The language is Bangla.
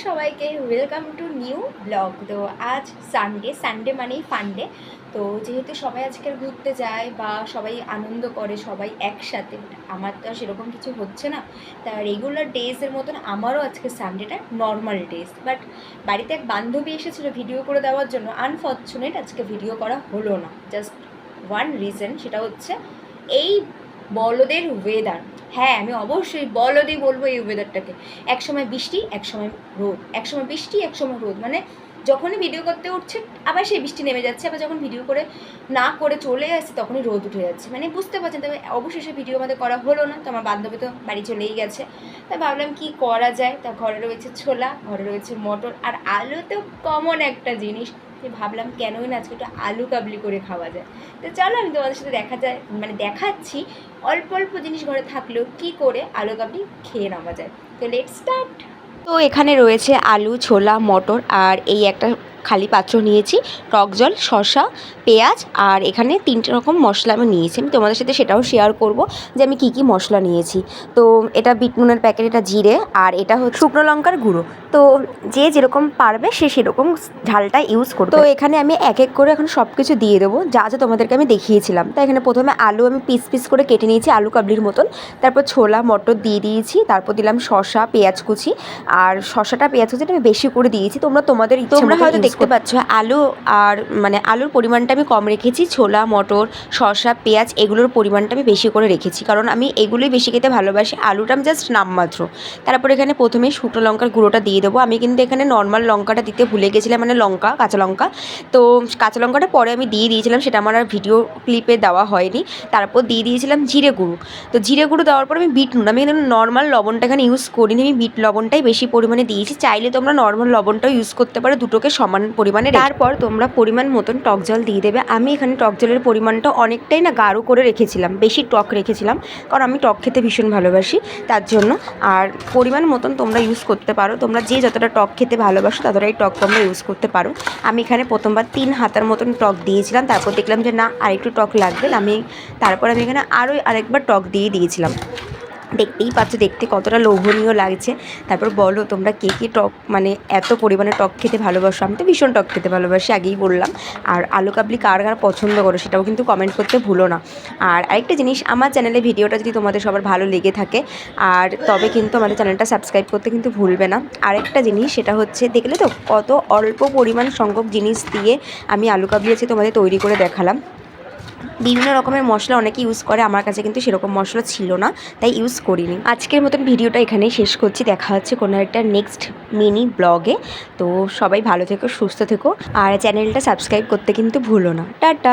সবাইকে ওয়েলকাম টু নিউ ব্লগ। তো আজ সানডে মানেই ফান্ডে। তো যেহেতু সবাই আজকের ঘুরতে যায় বা সবাই আনন্দ করে সবাই একসাথে, আমার তো আর সেরকম কিছু হচ্ছে না। তা রেগুলার ডেজের মতন আমারও আজকে সানডেটা নর্মাল ডেজ, বাট বাড়িতে এক বান্ধবী এসেছিলো ভিডিও করে দেওয়ার জন্য। আনফর্চুনেট আজকে ভিডিও করা হলো না, জাস্ট ওয়ান রিজন, সেটা হচ্ছে এই বলদের ওয়েদার। হ্যাঁ, আমি অবশ্যই বলদই বলবো এই ওয়েদারটাকে। একসময় বৃষ্টি, একসময় রোদ, একসময় বৃষ্টি, একসময় রোদ, মানে যখনই ভিডিও করতে উঠছে আবার সেই বৃষ্টি নেমে যাচ্ছে, আবার যখন ভিডিও করে না করে চলে আসছে তখনই রোদ উঠে যাচ্ছে। মানে বুঝতে পারছেন। তবে অবশেষে ভিডিও আমাদের করা হলো না। তো আমার বান্ধবী তো বাড়ি চলেই গেছে। তা ভাবলাম কি করা যায়। তা ঘরে রয়েছে ছোলা, ঘরে রয়েছে মটর, আর আলু তো কমন একটা জিনিস। ভাবলাম কেনই না আজকে একটু আলু কাবলি করে খাওয়া যায়। তো চলো আমি তোমাদের সাথে দেখাচ্ছি অল্প অল্প জিনিস ঘরে থাকলেও কি করে আলু কাবলি খেয়ে নেওয়া যায়। তো লেটস স্টার্ট। তো এখানে রয়েছে আলু, ছোলা, মটর, আর এই একটা খালি পাত্র নিয়েছি, টক জল, শসা, পেঁয়াজ, আর এখানে 3টে রকম মশলা আমি নিয়েছি। আমি তোমাদের সাথে সেটাও শেয়ার করব যে আমি কী কী মশলা নিয়েছি। তো এটা বিট নুনের প্যাকেট, এটা জিরে, আর এটা হচ্ছে শুকনো লঙ্কার গুঁড়ো। তো যে যেরকম পারবে সে সেরকম ঝালটা ইউজ করবে। তো এখানে আমি এক এক করে এখন সব কিছু দিয়ে দেবো, যা যা তোমাদেরকে আমি দেখিয়েছিলাম। তো এখানে প্রথমে আলু আমি পিস পিস করে কেটে নিয়েছি আলু কাবলির মতন। তারপর ছোলা মটর দিয়ে দিয়েছি, তারপর দিলাম শসা, পেঁয়াজ কুচি, আর শসাটা পেঁয়াজ কুচিটা আমি বেশি করে দিয়েছি। তোমাদের তোমরা হয়তো দেখতে পাচ্ছ আলু আর মানে আলুর পরিমাণটা আমি কম রেখেছি, ছোলা মটর শসা পেঁয়াজ এগুলোর পরিমাণটা আমি বেশি করে রেখেছি, কারণ আমি এগুলোই বেশি খেতে ভালোবাসি। আলুটা আমি জাস্ট নামমাত্র। তারপর এখানে প্রথমেই শুকনো লঙ্কার গুঁড়োটা দিয়ে দেবো। আমি কিন্তু এখানে নর্মাল লঙ্কাটা দিতে ভুলে গেছিলাম, মানে কাঁচা লঙ্কা। তো কাঁচা লঙ্কাটা পরে আমি দিয়ে দিয়েছিলাম, সেটা আমার আর ভিডিও ক্লিপে দেওয়া হয়নি। তারপর দিয়ে দিয়েছিলাম জিরে গুঁড়ো। তো জিরে গুঁড়ো দেওয়ার পর আমি বিট নুন, আমি এখানে নর্মাল লবণটা এখানে ইউজ করিনি, আমি বিট লবণটাই বেশি পরিমাণে দিয়েছি। চাইলে তোমরা নর্মাল লবণটাও ইউজ করতে পারো, দুটোকে সমান পরিমাণে। তারপর তোমরা পরিমাণ মতন টক জল দিয়ে দেবে। আমি এখানে টক জলের পরিমাণটা অনেকটাই না গাঢ় করে রেখেছিলাম, বেশি টক রেখেছিলাম, কারণ আমি টক খেতে ভীষণ ভালোবাসি তার জন্য। আর পরিমাণ মতন তোমরা ইউজ করতে পারো, তোমরা যে যতটা টক খেতে ভালোবাসো ততটাই টক তোমরা ইউজ করতে পারো। আমি এখানে প্রথমবার 3 হাতার মতন টক দিয়েছিলাম, তারপর দেখলাম যে না আরেকটু টক লাগবে। তারপর আমি এখানে আরেকবার টক দিয়ে দিয়েছিলাম। দেখতেই পাচ্ছ দেখতে কতটা লোভনীয় লাগছে। তারপর বলো তোমরা কে কে টক মানে এত পরিমাণে টক খেতে ভালোবাসো। আমি তো ভীষণ টক খেতে ভালোবাসি, আগেই বললাম। আর আলু কাবলি কার কার পছন্দ করো সেটাও কিন্তু কমেন্ট করতে ভুলো না। আর আরেকটা জিনিস, আমার চ্যানেলে ভিডিওটা যদি তোমাদের সবার ভালো লেগে থাকে আর তবে কিন্তু আমাদের চ্যানেলটা সাবস্ক্রাইব করতে কিন্তু ভুলবে না। আরেকটা জিনিস সেটা হচ্ছে, দেখলে তো কত অল্প পরিমাণ সংখ্যক জিনিস দিয়ে আমি আলু কাবলি আছে তোমাদের তৈরি করে দেখালাম। বিভিন্ন রকমের মশলা অনেকে ইউজ করে, আমার কাছে কিন্তু সেরকম মশলা ছিল না, তাই ইউজ করিনি। আজকের মতন ভিডিওটা এখানেই শেষ করছি, দেখা হচ্ছে কোনো একটা নেক্সট মিনি ব্লগে। তো সবাই ভালো থেকো, সুস্থ থেকো, আর চ্যানেলটা সাবস্ক্রাইব করতে কিন্তু ভুলো না। টাটা।